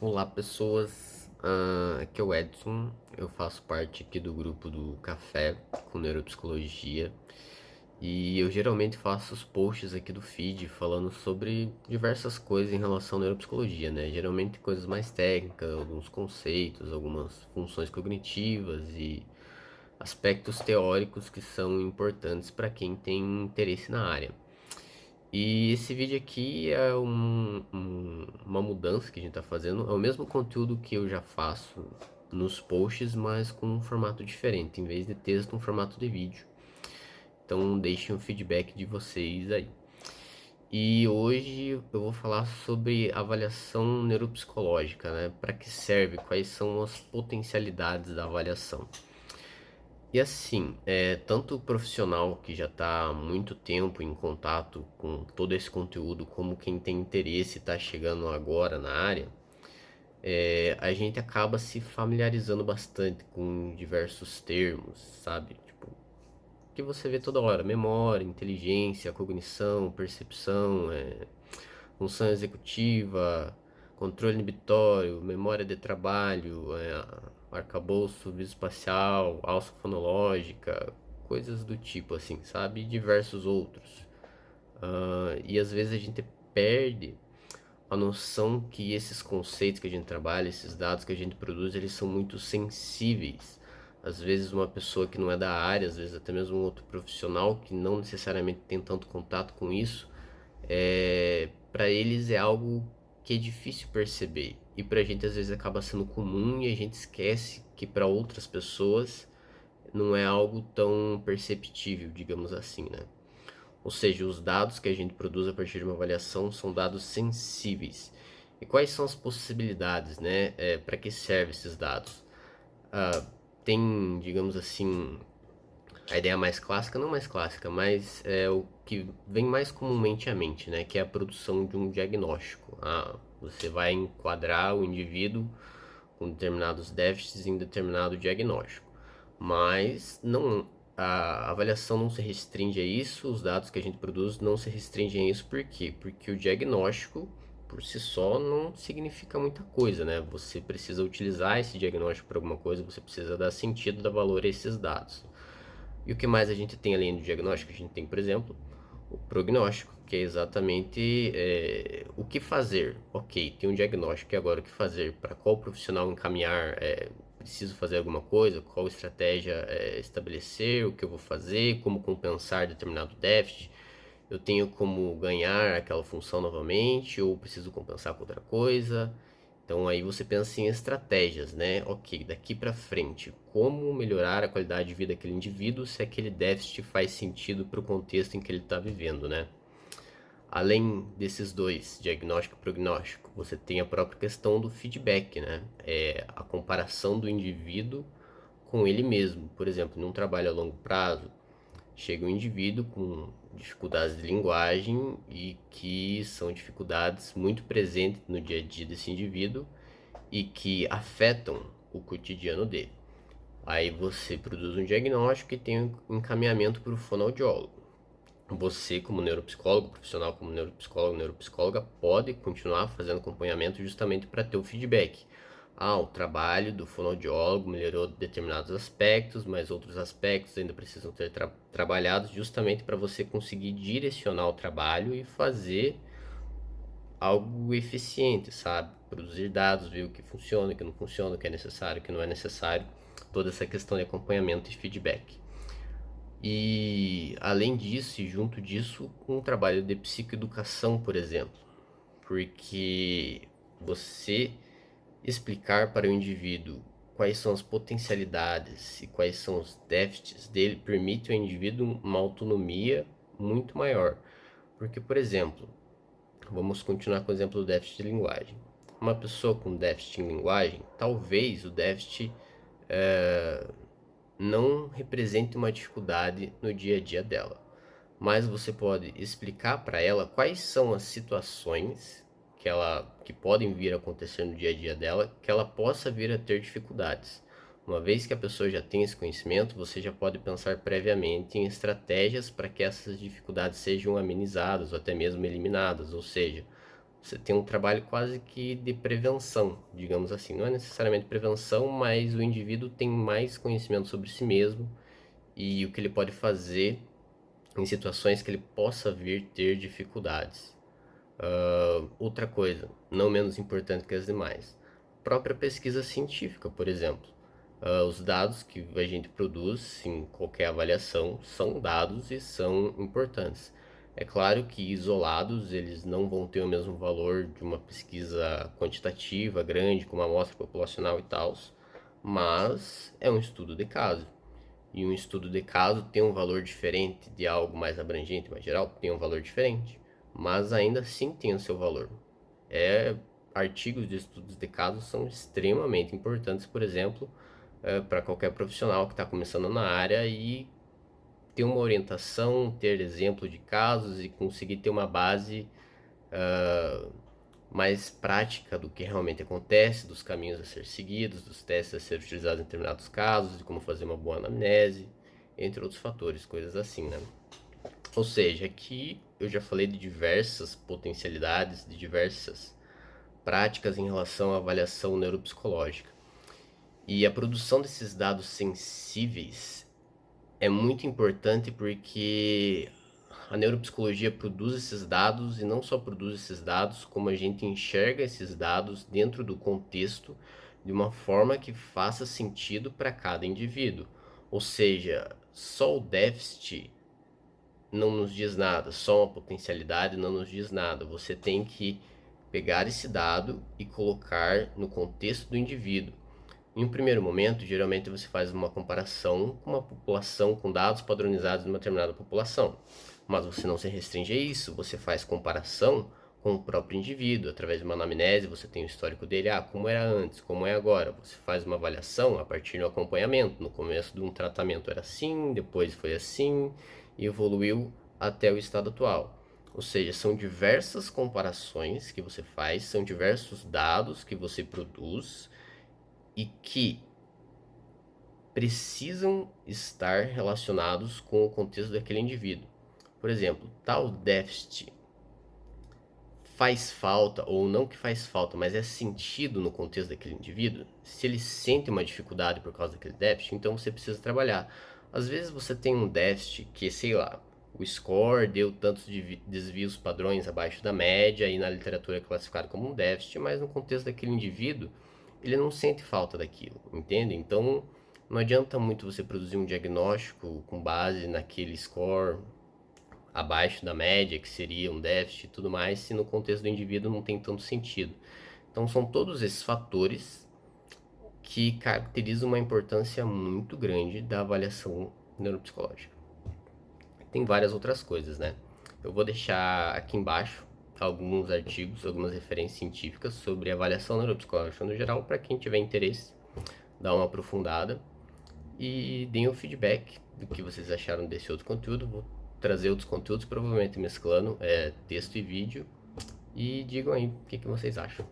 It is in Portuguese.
Olá pessoas, aqui é o Edson, eu faço parte aqui do grupo do Café com Neuropsicologia e eu geralmente faço os posts aqui do feed falando sobre diversas coisas em relação à neuropsicologia, né? Geralmente coisas mais técnicas, alguns conceitos, algumas funções cognitivas e aspectos teóricos que são importantes para quem tem interesse na área. E esse vídeo aqui é uma mudança que a gente está fazendo. É o mesmo conteúdo que eu já faço nos posts, mas com um formato diferente. Em vez de texto, um formato de vídeo. Então deixem o feedback de vocês aí. E hoje eu vou falar sobre avaliação neuropsicológica, né? Para que serve? Quais são as potencialidades da avaliação? E assim, tanto o profissional que já está há muito tempo em contato com todo esse conteúdo, como quem tem interesse e está chegando agora na área, a gente acaba se familiarizando bastante com diversos termos, sabe? Tipo, que você vê toda hora: memória, inteligência, cognição, percepção, função executiva, controle inibitório, memória de trabalho, arcabouço visoespacial, alça fonológica, coisas do tipo assim, sabe? E diversos outros. E às vezes a gente perde a noção que esses conceitos que a gente trabalha, esses dados que a gente produz, eles são muito sensíveis. Às vezes uma pessoa que não é da área, às vezes até mesmo um outro profissional que não necessariamente tem tanto contato com isso, para eles é algo que é difícil perceber. E para a gente às vezes acaba sendo comum e a gente esquece que para outras pessoas não é algo tão perceptível, digamos assim, né? Ou seja, os dados que a gente produz a partir de uma avaliação são dados sensíveis. E quais são as possibilidades, né? Para que servem esses dados? Tem, digamos assim, a ideia mais clássica, não mais clássica, mas é o que vem mais comumente à mente, né? Que é a produção de um diagnóstico. Você vai enquadrar o indivíduo com determinados déficits em determinado diagnóstico. Mas não, a avaliação não se restringe a isso, os dados que a gente produz não se restringem a isso, por quê? Porque o diagnóstico por si só não significa muita coisa, né? Você precisa utilizar esse diagnóstico para alguma coisa, você precisa dar sentido, dar valor a esses dados. E o que mais a gente tem além do diagnóstico? A gente tem, por exemplo, o prognóstico, que é exatamente o que fazer. Ok, tem um diagnóstico, e agora o que fazer? Para qual profissional encaminhar? Preciso fazer alguma coisa? Qual estratégia estabelecer? O que eu vou fazer? Como compensar determinado déficit? Eu tenho como ganhar aquela função novamente? Ou preciso compensar com outra coisa? Então aí você pensa em estratégias, né? Ok, daqui para frente, como melhorar a qualidade de vida daquele indivíduo se aquele déficit faz sentido para o contexto em que ele está vivendo, né? Além desses dois, diagnóstico e prognóstico, você tem a própria questão do feedback, né? A comparação do indivíduo com ele mesmo. Por exemplo, num trabalho a longo prazo, chega um indivíduo com dificuldades de linguagem e que são dificuldades muito presentes no dia a dia desse indivíduo e que afetam o cotidiano dele. Aí você produz um diagnóstico e tem um encaminhamento para o fonoaudiólogo. Você, como neuropsicólogo, profissional como neuropsicólogo, neuropsicóloga, pode continuar fazendo acompanhamento justamente para ter o feedback. O trabalho do fonoaudiólogo melhorou determinados aspectos, mas outros aspectos ainda precisam ser trabalhados justamente para você conseguir direcionar o trabalho e fazer algo eficiente, sabe? Produzir dados, ver o que funciona, o que não funciona, o que é necessário, o que não é necessário, toda essa questão de acompanhamento e feedback. E além disso, e junto disso, um trabalho de psicoeducação, por exemplo, porque você explicar para o indivíduo quais são as potencialidades e quais são os déficits dele permite ao indivíduo uma autonomia muito maior. Porque, por exemplo, vamos continuar com o exemplo do déficit de linguagem. Uma pessoa com déficit em linguagem, talvez o déficit não represente uma dificuldade no dia a dia dela, mas você pode explicar para ela quais são as situações que podem vir a acontecer no dia a dia dela, que ela possa vir a ter dificuldades. Uma vez que a pessoa já tem esse conhecimento, você já pode pensar previamente em estratégias para que essas dificuldades sejam amenizadas ou até mesmo eliminadas, ou seja, você tem um trabalho quase que de prevenção, digamos assim. Não é necessariamente prevenção, mas o indivíduo tem mais conhecimento sobre si mesmo e o que ele pode fazer em situações que ele possa vir ter dificuldades. Outra coisa, não menos importante que as demais, própria pesquisa científica, por exemplo. Os dados que a gente produz em qualquer avaliação são dados e são importantes. É claro que isolados eles não vão ter o mesmo valor de uma pesquisa quantitativa grande, com uma amostra populacional e tal, mas é um estudo de caso. E um estudo de caso tem um valor diferente de algo mais abrangente, mais geral, tem um valor diferente, mas ainda assim tem o seu valor. Artigos de estudos de caso são extremamente importantes, por exemplo, para qualquer profissional que está começando na área e ter uma orientação, ter exemplo de casos e conseguir ter uma base mais prática do que realmente acontece, dos caminhos a ser seguidos, dos testes a ser utilizados em determinados casos, de como fazer uma boa anamnese, entre outros fatores, coisas assim, né? Ou seja, aqui eu já falei de diversas potencialidades, de diversas práticas em relação à avaliação neuropsicológica. E a produção desses dados sensíveis é muito importante porque a neuropsicologia produz esses dados e não só produz esses dados, como a gente enxerga esses dados dentro do contexto de uma forma que faça sentido para cada indivíduo. Ou seja, só o déficit não nos diz nada, só uma potencialidade não nos diz nada. Você tem que pegar esse dado e colocar no contexto do indivíduo. Em um primeiro momento, geralmente você faz uma comparação com uma população, com dados padronizados de uma determinada população. Mas você não se restringe a isso, você faz comparação com o próprio indivíduo. Através de uma anamnese, você tem o histórico dele, como era antes, como é agora. Você faz uma avaliação a partir do acompanhamento. No começo de um tratamento era assim, depois foi assim, e evoluiu até o estado atual. Ou seja, são diversas comparações que você faz, são diversos dados que você produz e que precisam estar relacionados com o contexto daquele indivíduo. Por exemplo, tal déficit faz falta, ou não que faz falta, mas é sentido no contexto daquele indivíduo. Se ele sente uma dificuldade por causa daquele déficit, então você precisa trabalhar. Às vezes você tem um déficit que, sei lá, o score deu tantos desvios padrões abaixo da média e na literatura é classificado como um déficit, mas no contexto daquele indivíduo ele não sente falta daquilo, entende? Então não adianta muito você produzir um diagnóstico com base naquele score abaixo da média, que seria um déficit e tudo mais, se no contexto do indivíduo não tem tanto sentido. Então são todos esses fatores que caracterizam uma importância muito grande da avaliação neuropsicológica. Tem várias outras coisas, né? Eu vou deixar aqui embaixo alguns artigos, algumas referências científicas sobre avaliação neuropsicológica no geral, para quem tiver interesse, dar uma aprofundada e deem o feedback do que vocês acharam desse outro conteúdo. Vou trazer outros conteúdos, provavelmente mesclando texto e vídeo, e digam aí o que vocês acham.